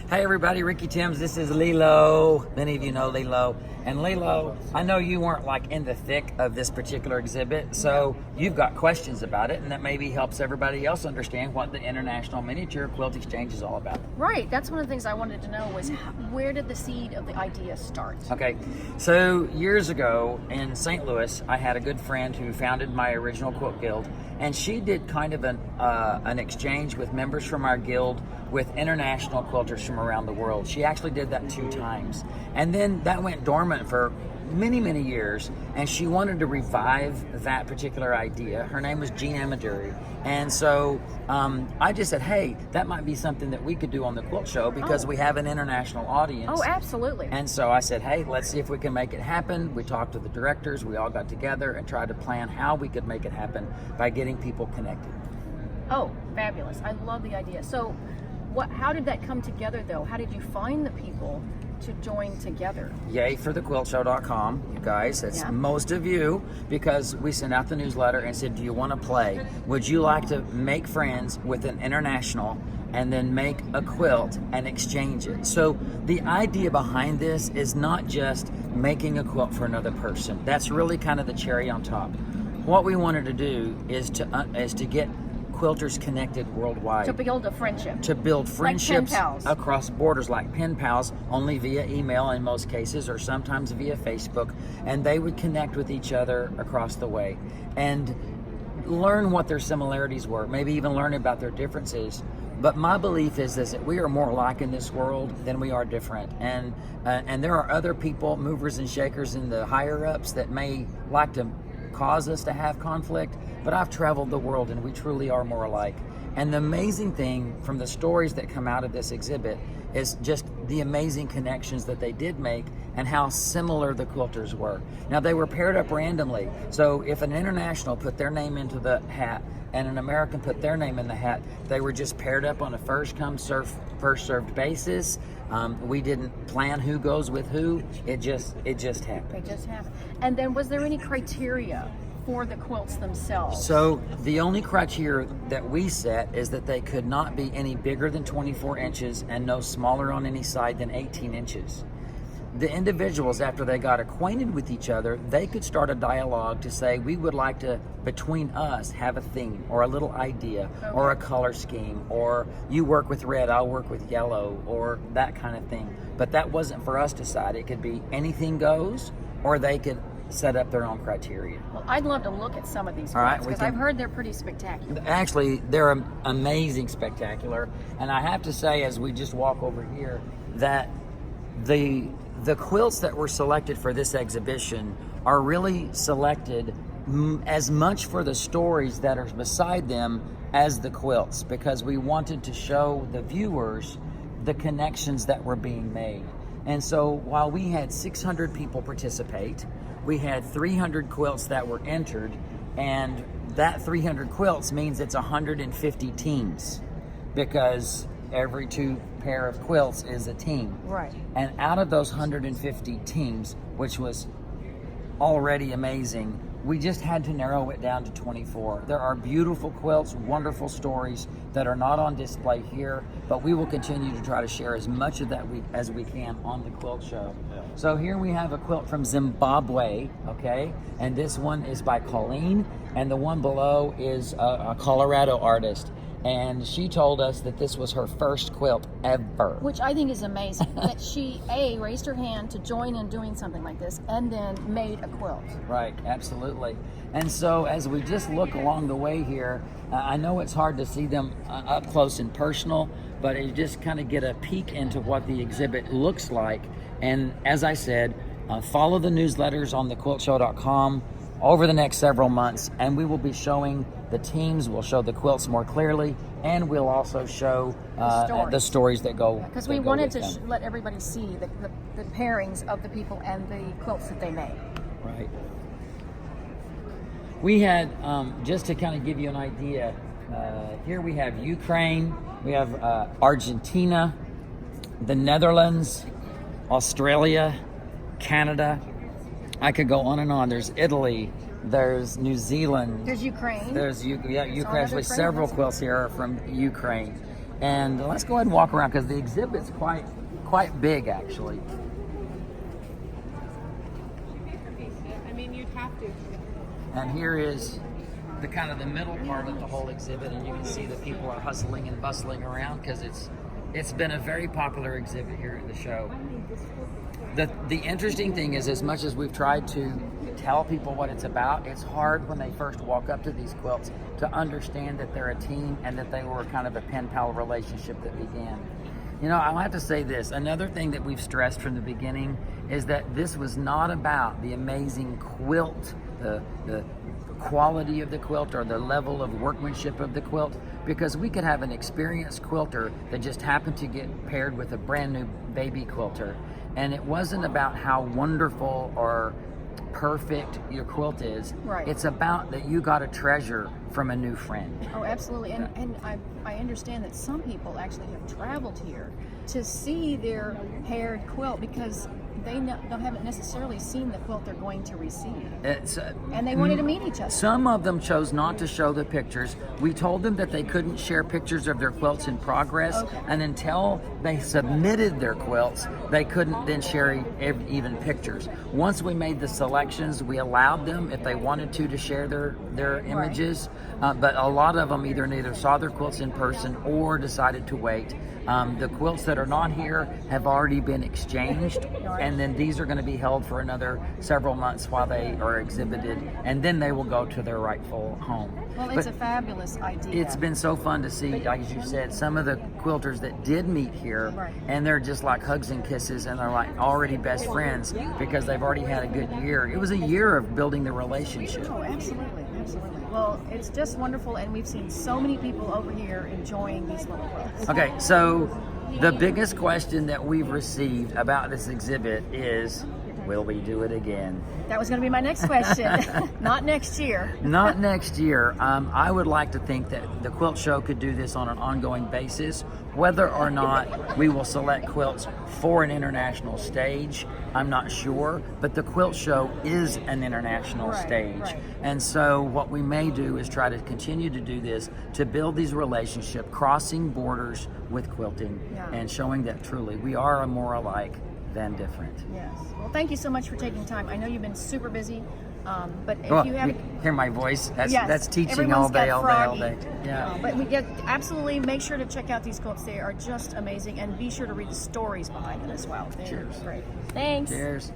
Hey everybody, Ricky Timms. This is Lilo. Many of you know Lilo. And Lilo, I know you weren't like in the thick of this particular exhibit, so you've got questions about it, and that maybe helps everybody else understand what the International Miniature Quilt Exchange is all about. Right. That's one of the things I wanted to know was where did the seed of the idea start? Okay, so years ago in St. Louis, I had a good friend who founded my original quilt guild, and she did kind of an exchange with members from our guild with international quilters from around the world. She actually did that 2 times. And then that went dormant for many, many years, and she wanted to revive that particular idea. Her name was Jean Amaduri. And so I just said, hey, that might be something that we could do on the quilt show because we have an international audience. Oh, absolutely. And so I said, hey, let's see if we can make it happen. We talked to the directors. We all got together and tried to plan how we could make it happen by getting people connected. Oh, fabulous. I love the idea. So how did that come together, though? How did you find the people to join together? Yay for the quiltshow.com, you guys. That's most of you, because we sent out the newsletter and said, do you want to play? Would you like to make friends with an international and then make a quilt and exchange it? So the idea behind this is not just making a quilt for another person. That's really kind of the cherry on top. What we wanted to do is to get quilters connected worldwide. To build a friendship. To build friendships like pen pals. Across borders, like pen pals, only via email in most cases, or sometimes via Facebook, and they would connect with each other across the way and learn what their similarities were, maybe even learn about their differences. But my belief is that we are more alike in this world than we are different, and there are other people, movers and shakers in the higher ups, that may like to cause us to have conflict, but I've traveled the world and we truly are more alike. And the amazing thing from the stories that come out of this exhibit is just the amazing connections that they did make and how similar the quilters were. Now, they were paired up randomly, so if an international put their name into the hat and an American put their name in the hat, they were just paired up on a first come, first served basis. We didn't plan who goes with who. It just happened. It just happened. And then was there any criteria for the quilts themselves? So the only criteria that we set is that they could not be any bigger than 24 inches and no smaller on any side than 18 inches. The individuals, after they got acquainted with each other, they could start a dialogue to say, we would like to, between us, have a theme or a little idea or a color scheme, or you work with red, I'll work with yellow, or that kind of thing. But that wasn't for us to decide. It could be anything goes, or they could set up their own criteria. Well, I'd love to look at some of these quilts, because I've heard they're pretty spectacular. Actually, they're amazing spectacular. And I have to say, as we just walk over here, that the quilts that were selected for this exhibition are really selected as much for the stories that are beside them as the quilts, because we wanted to show the viewers the connections that were being made. And so while we had 600 people participate, we had 300 quilts that were entered, and that 300 quilts means it's 150 teams, because every 2 pair of quilts is a team. Right. And out of those 150 teams, which was already amazing, we just had to narrow it down to 24. There are beautiful quilts, wonderful stories that are not on display here, but we will continue to try to share as much of that as we can on the quilt show. So here we have a quilt from Zimbabwe, okay? And this one is by Colleen, and the one below is a Colorado artist. And she told us that this was her first quilt ever. Which I think is amazing, that she, raised her hand to join in doing something like this, and then made a quilt. Right, absolutely. And so as we just look along the way here, I know it's hard to see them up close and personal, but you just kind of get a peek into what the exhibit looks like. And as I said, follow the newsletters on thequiltshow.com over the next several months, and we will be showing the teams, we'll show the quilts more clearly, and we'll also show the stories that go. Because we wanted to let everybody see the pairings of the people and the quilts that they made. Right. We had, just to kind of give you an idea, here we have Ukraine, we have Argentina, the Netherlands, Australia, Canada. I could go on and on. There's Italy, there's New Zealand. There's Ukraine. There's Ukraine. Actually, several quilts here are from Ukraine. And let's go ahead and walk around because the exhibit's quite big actually. I mean, you'd have to. And here is the kind of the middle part of the whole exhibit, and you can see that people are hustling and bustling around because it's been a very popular exhibit here at the show. The interesting thing is, as much as we've tried to tell people what it's about, it's hard when they first walk up to these quilts to understand that they're a team and that they were kind of a pen pal relationship that began. You know, I'll have to say this. Another thing that we've stressed from the beginning is that this was not about the amazing quilt, the quality of the quilt or the level of workmanship of the quilt, because we could have an experienced quilter that just happened to get paired with a brand new baby quilter. And it wasn't about how wonderful or perfect your quilt is. Right. It's about that you got a treasure from a new friend. Oh, absolutely. And I understand that some people actually have traveled here to see their paired quilt because they haven't necessarily seen the quilt they're going to receive. And they wanted to meet each other. Some of them chose not to show the pictures. We told them that they couldn't share pictures of their quilts in progress, Okay. and until they submitted their quilts, they couldn't then share even pictures. Once we made the selections, we allowed them, if they wanted to share their images, but a lot of them either saw their quilts in person or decided to wait. The quilts that are not here have already been exchanged, and then these are going to be held for another several months while they are exhibited, and then they will go to their rightful home. Well, it's a fabulous idea. It's been so fun to see, like as you said, some of the quilters that did meet here, Right. and they're just like hugs and kisses, and they're like already best friends because they've already had a good year. It was a year of building the relationship. Oh, absolutely, absolutely. Well, it's just wonderful, and we've seen so many people over here enjoying these little quilts. Okay, so the biggest question that we've received about this exhibit is, will we do it again? That was going to be my next question. Not next year. Not next year. I would like to think that the quilt show could do this on an ongoing basis. Whether or not we will select quilts for an international stage, I'm not sure, but the quilt show is an international stage. Right. And so what we may do is try to continue to do this to build these relationships, crossing borders with quilting, Yeah. and showing that truly we are more alike than different. Yes. Well, thank you so much for taking time. I know you've been super busy, but if Well, you have... hear my voice? Yes, That's teaching everyone's all day, got all day, all froggy. day. Yeah. But we get absolutely make sure to check out these quilts. They are just amazing, and be sure to read the stories behind them as well. They're Cheers. great. Thanks. Cheers.